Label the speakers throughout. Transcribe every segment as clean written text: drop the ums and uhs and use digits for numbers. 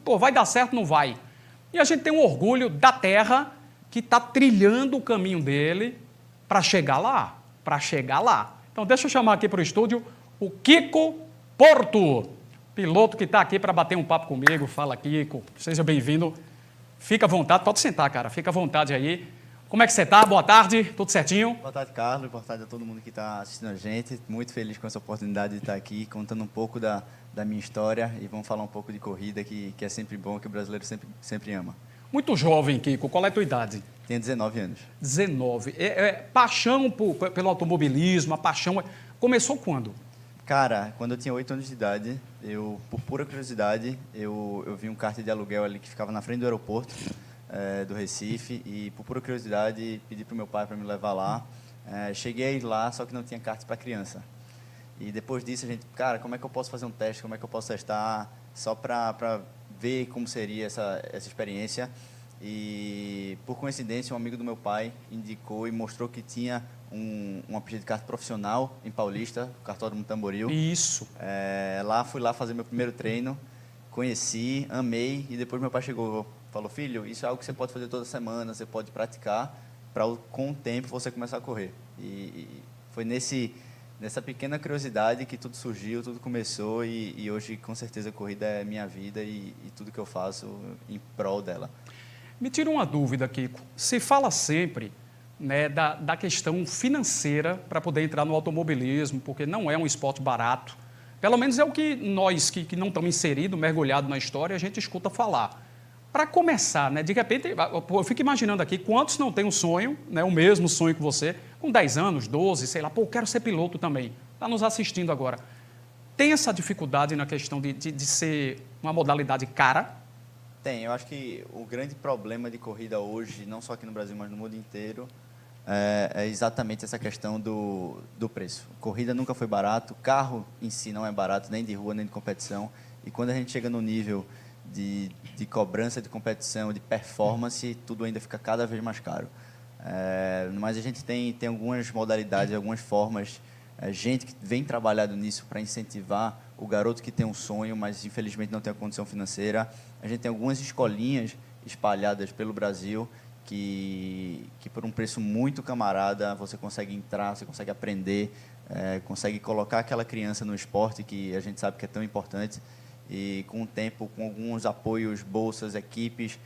Speaker 1: Pô, vai dar certo, não vai. E a gente tem um orgulho da terra que está trilhando o caminho dele para chegar lá, Então, deixa eu chamar aqui para o estúdio o Kiko Porto, piloto que está aqui para bater um papo comigo. Fala, Kiko, seja bem-vindo. Fica à vontade, pode sentar, cara, fica à vontade aí. Como é que você está? Boa tarde, tudo certinho?
Speaker 2: Boa tarde, Carlos. Boa tarde a todo mundo que está assistindo a gente. Muito feliz com essa oportunidade de estar aqui, contando um pouco da minha história e vamos falar um pouco de corrida, que é sempre bom, que o brasileiro sempre ama.
Speaker 1: Muito jovem, Kiko. Qual é a tua idade?
Speaker 2: Tenho 19 anos.
Speaker 1: 19. Paixão pelo automobilismo, a paixão... Começou quando?
Speaker 2: Cara, quando eu tinha 8 anos de idade, por pura curiosidade, eu vi um kart de aluguel ali que ficava na frente do aeroporto do Recife e, por pura curiosidade, pedi para o meu pai para me levar lá. Cheguei lá, só que não tinha kart para criança. E depois disso, a gente, cara, como é que eu posso fazer um teste? Como é que eu posso testar? Só para ver como seria essa experiência. E, por coincidência, um amigo do meu pai indicou e mostrou que tinha uma pista de kart profissional em Paulista, o Kartódromo Tamboril.
Speaker 1: Isso.
Speaker 2: Fui lá fazer meu primeiro treino, conheci, amei, e depois meu pai chegou e falou, filho, isso é algo que você pode fazer toda semana, você pode praticar, para com o tempo você começar a correr. E foi nessa pequena curiosidade que tudo surgiu, tudo começou, e hoje, com certeza, a corrida é minha vida e tudo que eu faço em prol dela.
Speaker 1: Me tira uma dúvida, Kiko. Se fala sempre, né, da questão financeira para poder entrar no automobilismo, porque não é um esporte barato. Pelo menos é o que nós que não estamos inseridos, mergulhados na história, a gente escuta falar. Para começar, né, de repente, eu fico imaginando aqui, quantos não têm um sonho, né, o mesmo sonho que você, com 10 anos, 12, sei lá, quero ser piloto também. Está nos assistindo agora. Tem essa dificuldade na questão de ser uma modalidade cara?
Speaker 2: Tem, eu acho que o grande problema de corrida hoje, não só aqui no Brasil, mas no mundo inteiro, é exatamente essa questão do preço. Corrida nunca foi barato, carro em si não é barato, nem de rua, nem de competição. E quando a gente chega no nível de cobrança de competição, de performance, tudo ainda fica cada vez mais caro. Mas a gente tem algumas modalidades, algumas formas, gente que vem trabalhando nisso para incentivar o garoto que tem um sonho, mas infelizmente não tem a condição financeira. A gente tem algumas escolinhas espalhadas pelo Brasil que por um preço muito camarada você consegue entrar, você consegue aprender, consegue colocar aquela criança no esporte que a gente sabe que é tão importante e com o tempo, com alguns apoios, bolsas, equipes,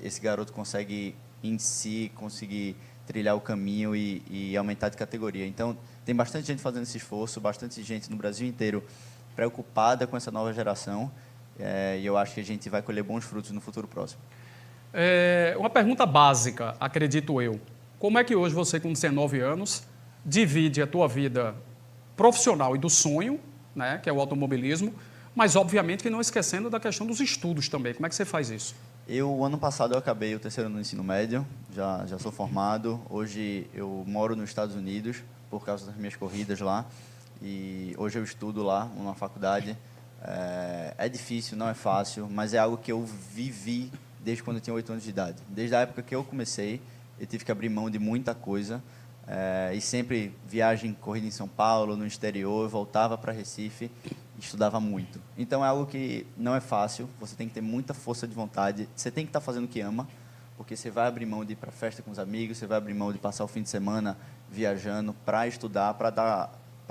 Speaker 2: esse garoto consegue em si conseguir trilhar o caminho e aumentar de categoria. Então, tem bastante gente fazendo esse esforço, bastante gente no Brasil inteiro preocupada com essa nova geração e eu acho que a gente vai colher bons frutos no futuro próximo.
Speaker 1: Uma pergunta básica, acredito eu. Como é que hoje você, com 19 anos, divide a tua vida profissional e do sonho, né, que é o automobilismo, mas, obviamente, que não esquecendo da questão dos estudos também. Como é que você faz isso?
Speaker 2: Ano passado, eu acabei o terceiro ano do ensino médio, já sou formado. Hoje, eu moro nos Estados Unidos, por causa das minhas corridas lá. E hoje eu estudo lá, numa faculdade. É difícil, não é fácil, mas é algo que eu vivi desde quando eu tinha 8 anos de idade. Desde a época que eu comecei, eu tive que abrir mão de muita coisa. E sempre viagem, corrida em São Paulo, no exterior, eu voltava para Recife e estudava muito. Então é algo que não é fácil, você tem que ter muita força de vontade, você tem que estar fazendo o que ama, porque você vai abrir mão de ir para festa com os amigos, você vai abrir mão de passar o fim de semana viajando para estudar, para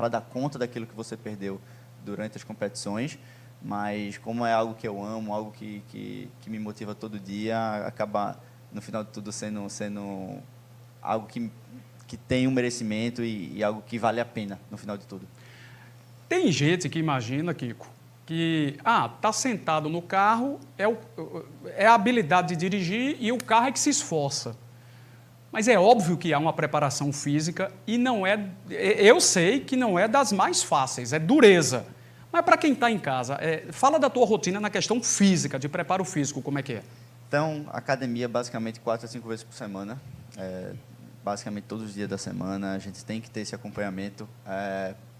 Speaker 2: dar conta daquilo que você perdeu durante as competições, mas como é algo que eu amo, algo que me motiva todo dia, acaba no final de tudo sendo algo que tem um merecimento e algo que vale a pena no final de tudo.
Speaker 1: Tem gente que imagina, Kiko, que tá sentado no carro, é a habilidade de dirigir e o carro é que se esforça. Mas é óbvio que há uma preparação física e não é... Eu sei que não é das mais fáceis, é dureza. Mas para quem está em casa, fala da tua rotina na questão física, de preparo físico, como é que é?
Speaker 2: Então, academia basicamente 4 a 5 vezes por semana, basicamente todos os dias da semana, a gente tem que ter esse acompanhamento.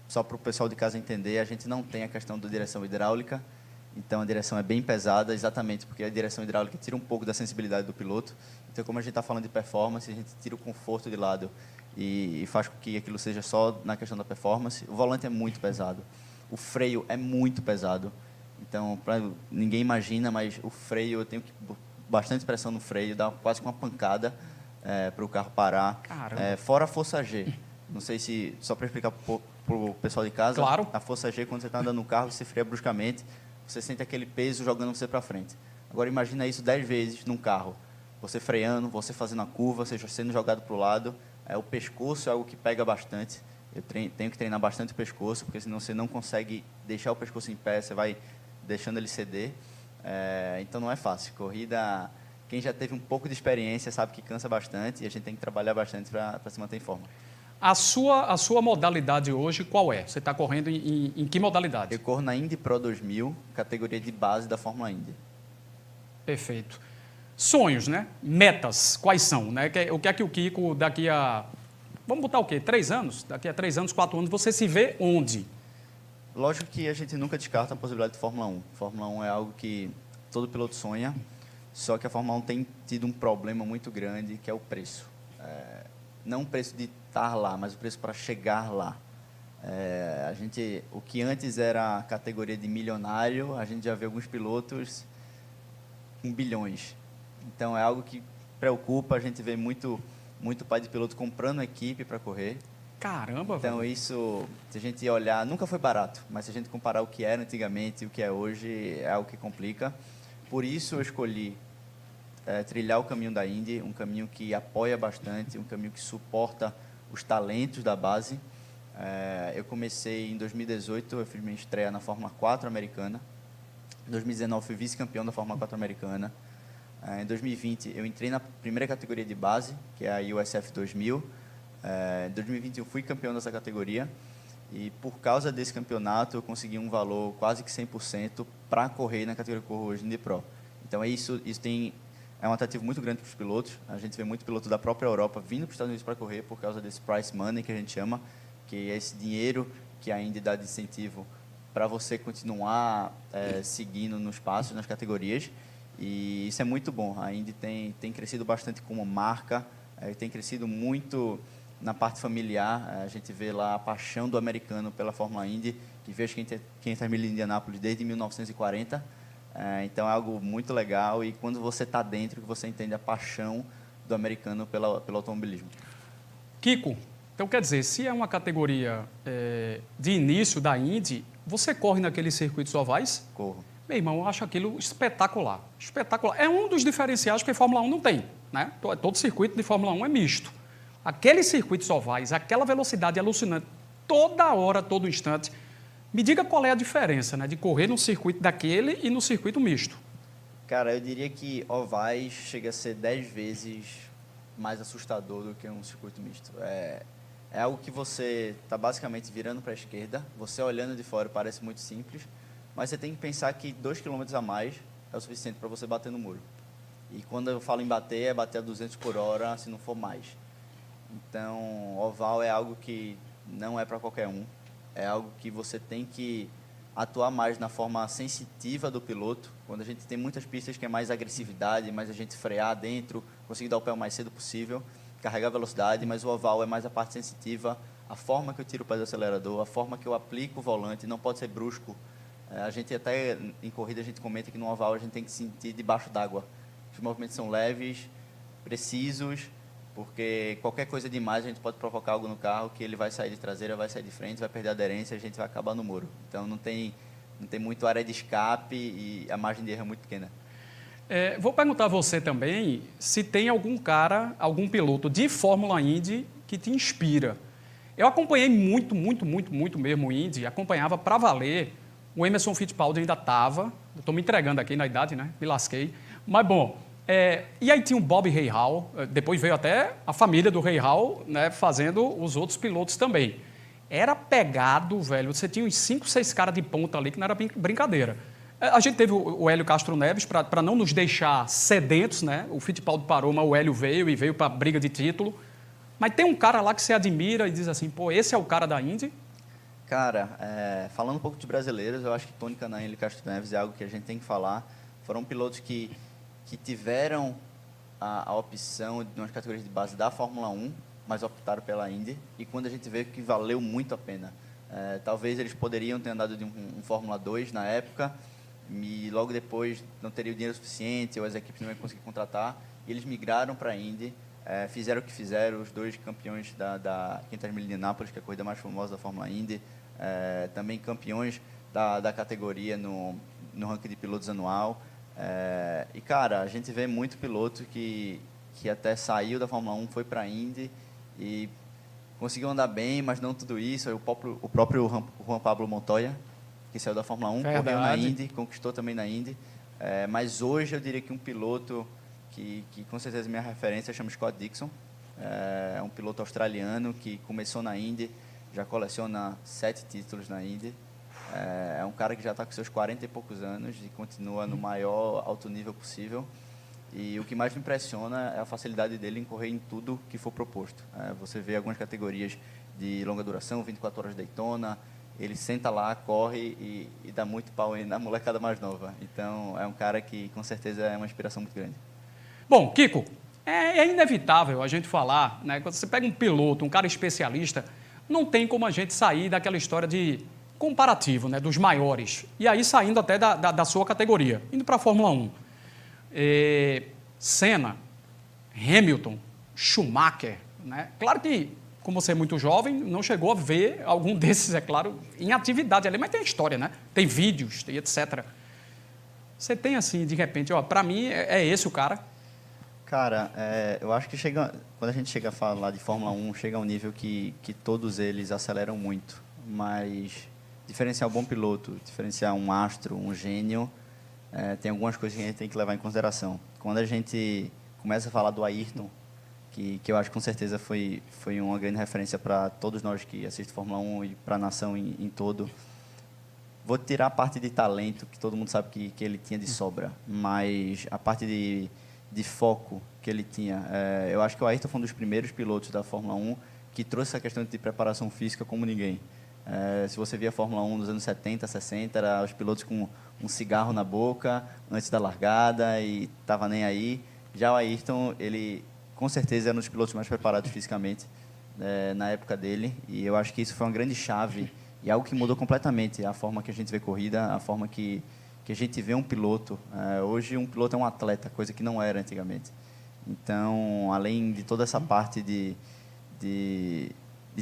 Speaker 2: Só para o pessoal de casa entender, a gente não tem a questão da direção hidráulica, então a direção é bem pesada, exatamente porque a direção hidráulica tira um pouco da sensibilidade do piloto. Então, como a gente está falando de performance, a gente tira o conforto de lado e faz com que aquilo seja só na questão da performance. O volante é muito pesado, o freio é muito pesado, Então, ninguém imagina, mas o freio, eu tenho que bastante pressão no freio, dá quase que uma pancada para o carro parar.
Speaker 1: Caramba.
Speaker 2: Fora a força G. Não sei se, só para explicar para o pessoal de casa,
Speaker 1: Claro.
Speaker 2: a força G, quando você está andando no carro, você freia bruscamente, você sente aquele peso jogando você para frente. Agora, imagina isso 10 vezes num carro. Você freando, você fazendo a curva, você sendo jogado para o lado. O pescoço é algo que pega bastante. Eu tenho que treinar bastante o pescoço, porque senão você não consegue deixar o pescoço em pé, você vai deixando ele ceder. Então, não é fácil. Corrida, quem já teve um pouco de experiência sabe que cansa bastante e a gente tem que trabalhar bastante para se manter em forma.
Speaker 1: A sua modalidade hoje qual é? Você está correndo em que modalidade?
Speaker 2: Eu corro na Indy Pro 2000, categoria de base da Fórmula Indy.
Speaker 1: Perfeito. Sonhos, né? Metas, quais são? Né? O que é que o Kiko, daqui a... Vamos botar o quê? 3 anos? Daqui a 3 anos, 4 anos, você se vê onde?
Speaker 2: Lógico que a gente nunca descarta a possibilidade de Fórmula 1. Fórmula 1 é algo que todo piloto sonha, só que a Fórmula 1 tem tido um problema muito grande, que é o preço. Não o preço de estar lá, mas o preço para chegar lá. O que antes era a categoria de milionário, a gente já vê alguns pilotos com bilhões. Então, é algo que preocupa. A gente vê muito pai de piloto comprando equipe para correr.
Speaker 1: Caramba,
Speaker 2: então,
Speaker 1: velho.
Speaker 2: isso, se a gente olhar, nunca foi barato, mas se a gente comparar o que era antigamente e o que é hoje, é algo que complica. Por isso, eu escolhi trilhar o caminho da Indy, um caminho que apoia bastante, um caminho que suporta os talentos da base. Eu comecei em 2018, eu fiz minha estreia na Fórmula 4 americana. Em 2019, fui vice-campeão da Fórmula 4 americana. Em 2020, eu entrei na primeira categoria de base, que é a USF 2000. Em 2021, fui campeão dessa categoria. E, por causa desse campeonato, eu consegui um valor quase que 100% para correr na categoria que eu corro hoje, Indy Pro. Então, isso é um atrativo muito grande para os pilotos. A gente vê muito piloto da própria Europa vindo para os Estados Unidos para correr por causa desse prize money, que a gente chama, que é esse dinheiro que a Indy dá de incentivo para você continuar seguindo nos passos, nas categorias. E isso é muito bom. A Indy tem crescido bastante como marca, tem crescido muito na parte familiar. A gente vê lá a paixão do americano pela Fórmula Indy, que vejo 500 milhas de Indianápolis desde 1940. Então, é algo muito legal. E quando você está dentro, você entende a paixão do americano pelo automobilismo.
Speaker 1: Kiko, então quer dizer, se é uma categoria de início da Indy, você corre naqueles circuitos ovais?
Speaker 2: Corro.
Speaker 1: Meu irmão, eu acho aquilo espetacular. Espetacular. É um dos diferenciais que a Fórmula 1 não tem, né? Todo circuito de Fórmula 1 é misto. Aqueles circuitos ovais, aquela velocidade alucinante, toda hora, todo instante. Me diga qual é a diferença, né, de correr no circuito daquele e no circuito misto.
Speaker 2: Cara, eu diria que ovais chega a ser 10 vezes mais assustador do que um circuito misto. É algo que você está basicamente virando para a esquerda, você olhando de fora parece muito simples, mas você tem que pensar que 2 km a mais é o suficiente para você bater no muro. E quando eu falo em bater, é bater a 200 por hora, se não for mais. Então, oval é algo que não é para qualquer um. É algo que você tem que atuar mais na forma sensitiva do piloto. Quando a gente tem muitas pistas que é mais agressividade, mais a gente frear dentro, conseguir dar o pé o mais cedo possível, carregar a velocidade, mas o oval é mais a parte sensitiva, a forma que eu tiro o pé do acelerador, a forma que eu aplico o volante, não pode ser brusco. A gente até, em corrida, a gente comenta que no oval a gente tem que sentir debaixo d'água. Os movimentos são leves, precisos, porque qualquer coisa demais a gente pode provocar algo no carro que ele vai sair de traseira, vai sair de frente, vai perder a aderência e a gente vai acabar no muro. Então, não tem muito área de escape e a margem de erro é muito pequena.
Speaker 1: Vou perguntar a você também se tem algum cara, algum piloto de Fórmula Indy que te inspira. Eu acompanhei muito mesmo o Indy, acompanhava para valer. O Emerson Fittipaldi ainda estava, estou me entregando aqui na idade, né? Me lasquei. Mas, bom, e aí tinha o Bob Rahal, depois veio até a família do Rahal, né, fazendo os outros pilotos também. Era pegado, velho, você tinha uns 5, 6 caras de ponta ali que não era brincadeira. A gente teve o Hélio Castro Neves para não nos deixar sedentos, né? O Fittipaldi parou, mas o Hélio veio para a briga de título. Mas tem um cara lá que você admira e diz assim, pô, esse é o cara da Indy?
Speaker 2: Cara, falando um pouco de brasileiros, eu acho que Tony Kanaan e Hélio Castro Neves é algo que a gente tem que falar. Foram pilotos que tiveram a opção de umas categorias de base da Fórmula 1, mas optaram pela Indy. E quando a gente vê que valeu muito a pena. Talvez eles poderiam ter andado de um Fórmula 2 na época, e logo depois não teria o dinheiro suficiente, ou as equipes não iam conseguir contratar, e eles migraram para a Indy, fizeram o que fizeram, os 2 campeões da 500 milhas de Indianápolis, que é a corrida mais famosa da Fórmula Indy, também campeões da categoria no ranking de pilotos anual. E, cara, a gente vê muito piloto que até saiu da Fórmula 1, foi para a Indy e conseguiu andar bem, mas não tudo isso. Aí o próprio Juan Pablo Montoya, que saiu da Fórmula 1, correu na Indy, conquistou também na Indy. Mas hoje eu diria que um piloto que com certeza é minha referência chama Scott Dixon. É um piloto australiano que começou na Indy, já coleciona 7 títulos na Indy. É um cara que já está com seus 40 e poucos anos e continua no maior alto nível possível. E o que mais me impressiona é a facilidade dele em correr em tudo que for proposto. Você vê algumas categorias de longa duração, 24 horas de Daytona, ele senta lá, corre e dá muito pau na molecada mais nova. Então, é um cara que, com certeza, é uma inspiração muito grande.
Speaker 1: Bom, Kiko, é inevitável a gente falar, né? Quando você pega um piloto, um cara especialista, não tem como a gente sair daquela história de comparativo, né? Dos maiores. E aí, saindo até da sua categoria, indo para a Fórmula 1. Senna, Hamilton, Schumacher, né? Claro que, como você é muito jovem, não chegou a ver algum desses, é claro, em atividade ali, mas tem história, né? Tem vídeos, tem etc. Você tem assim, de repente, para mim é esse o cara?
Speaker 2: Cara, eu acho que quando a gente chega a falar de Fórmula 1, chega a um nível que todos eles aceleram muito, mas diferenciar um bom piloto, diferenciar um astro, um gênio, tem algumas coisas que a gente tem que levar em consideração. Quando a gente começa a falar do Ayrton, que eu acho que com certeza foi uma grande referência para todos nós que assistem Fórmula 1 e para a nação em todo, vou tirar a parte de talento, que todo mundo sabe que ele tinha de sobra, mas a parte de foco que ele tinha. Eu acho que o Ayrton foi um dos primeiros pilotos da Fórmula 1 que trouxe essa questão de preparação física como ninguém. Se você via a Fórmula 1 nos anos 70, 60, era os pilotos com um cigarro na boca antes da largada e estava nem aí. Já o Ayrton, ele com certeza era um dos pilotos mais preparados fisicamente na época dele, e eu acho que isso foi uma grande chave e algo que mudou completamente a forma que a gente vê corrida, a forma que a gente vê um piloto. Hoje um piloto é um atleta, coisa que não era antigamente. Então, além de toda essa parte de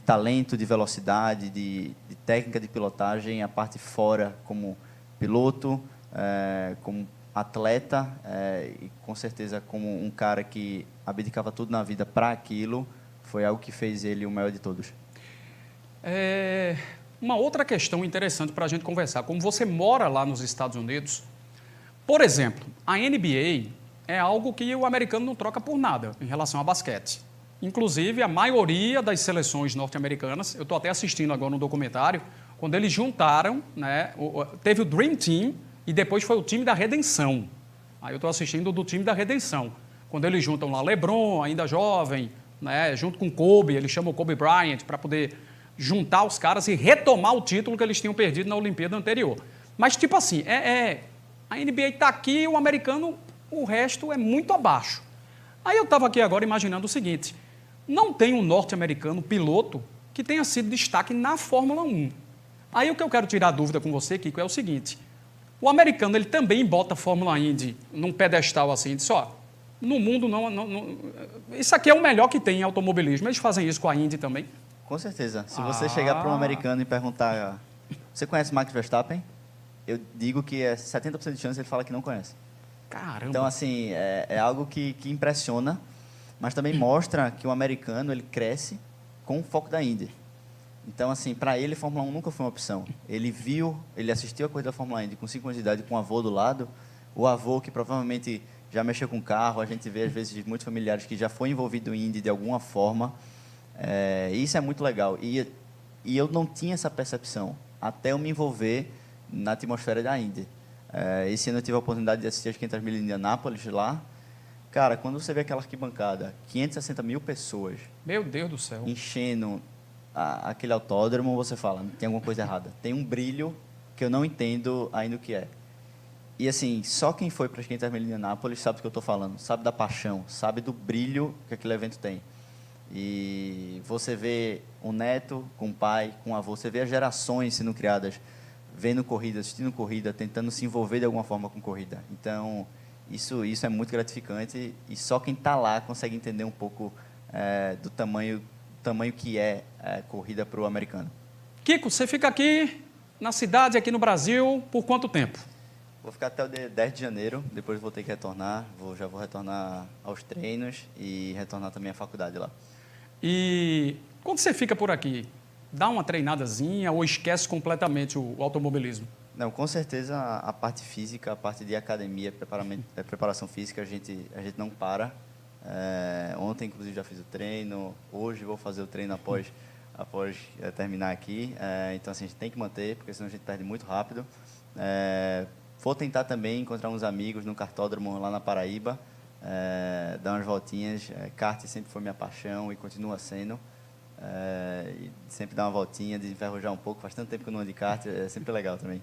Speaker 2: talento, de velocidade, de técnica de pilotagem, a parte fora como piloto, como atleta e com certeza como um cara que abdicava tudo na vida para aquilo, foi algo que fez ele o maior de todos.
Speaker 1: Uma outra questão interessante para a gente conversar, como você mora lá nos Estados Unidos, por exemplo, a NBA é algo que o americano não troca por nada em relação a basquete. Inclusive, a maioria das seleções norte-americanas, eu estou até assistindo agora um documentário, quando eles juntaram, né, teve o Dream Team e depois foi o time da redenção. Aí eu estou assistindo do time da redenção, quando eles juntam lá LeBron, ainda jovem, né, junto com Kobe, eles chamam o Kobe Bryant para poder juntar os caras e retomar o título que eles tinham perdido na Olimpíada anterior. Mas, tipo assim, a NBA está aqui, o americano, o resto é muito abaixo. Aí eu estava aqui agora imaginando o seguinte, não tem um norte-americano piloto que tenha sido destaque na Fórmula 1. Aí o que eu quero tirar a dúvida com você, Kiko, é o seguinte, o americano ele também bota a Fórmula Indy num pedestal assim, diz, no mundo isso aqui é o melhor que tem em automobilismo, eles fazem isso com a Indy também?
Speaker 2: Com certeza. Se você chegar para um americano e perguntar, você conhece Max Verstappen? Eu digo que é 70% de chance ele fala que não conhece.
Speaker 1: Caramba!
Speaker 2: Então, assim, é algo que impressiona, mas também mostra que o americano ele cresce com o foco da Indy. Então, assim, para ele, Fórmula 1 nunca foi uma opção. Ele assistiu a corrida da Fórmula Indy com 5 anos de idade, com o avô do lado, o avô que provavelmente já mexeu com carro, a gente vê, às vezes, muitos familiares que já foi envolvido em Indy de alguma forma. Isso é muito legal. E eu não tinha essa percepção até eu me envolver na atmosfera da Indy. Esse ano eu tive a oportunidade de assistir as 500 milhas de Indianápolis lá. Cara, quando você vê aquela arquibancada, 560 mil pessoas...
Speaker 1: Meu Deus do céu!
Speaker 2: ...enchendo aquele autódromo, você fala, tem alguma coisa errada. Tem um brilho que eu não entendo ainda o que é. E, assim, só quem foi para as 500 milhas de Indianápolis sabe do que eu estou falando, sabe da paixão, sabe do brilho que aquele evento tem. E você vê o neto com o pai, com o avô, você vê as gerações sendo criadas, vendo corrida, assistindo corrida, tentando se envolver de alguma forma com corrida. Então, isso é muito gratificante e só quem está lá consegue entender um pouco do tamanho que é corrida para o americano.
Speaker 1: Kiko, você fica aqui na cidade, aqui no Brasil, por quanto tempo?
Speaker 2: Vou ficar até o dia 10 de janeiro, depois vou ter que retornar, já vou retornar aos treinos e retornar também à faculdade lá.
Speaker 1: E quando você fica por aqui, dá uma treinadazinha ou esquece completamente o automobilismo?
Speaker 2: Não, com certeza a parte física, a parte de academia, preparação física, a gente não para. Ontem, inclusive, já fiz o treino, hoje vou fazer o treino após terminar aqui. Então, assim, a gente tem que manter, porque senão a gente perde muito rápido. Vou tentar também encontrar uns amigos no kartódromo lá na Paraíba, dar umas voltinhas. Kart sempre foi minha paixão e continua sendo. E sempre dar uma voltinha, desenferrujar um pouco. Faz tanto tempo que eu não ando de kart, é sempre legal também.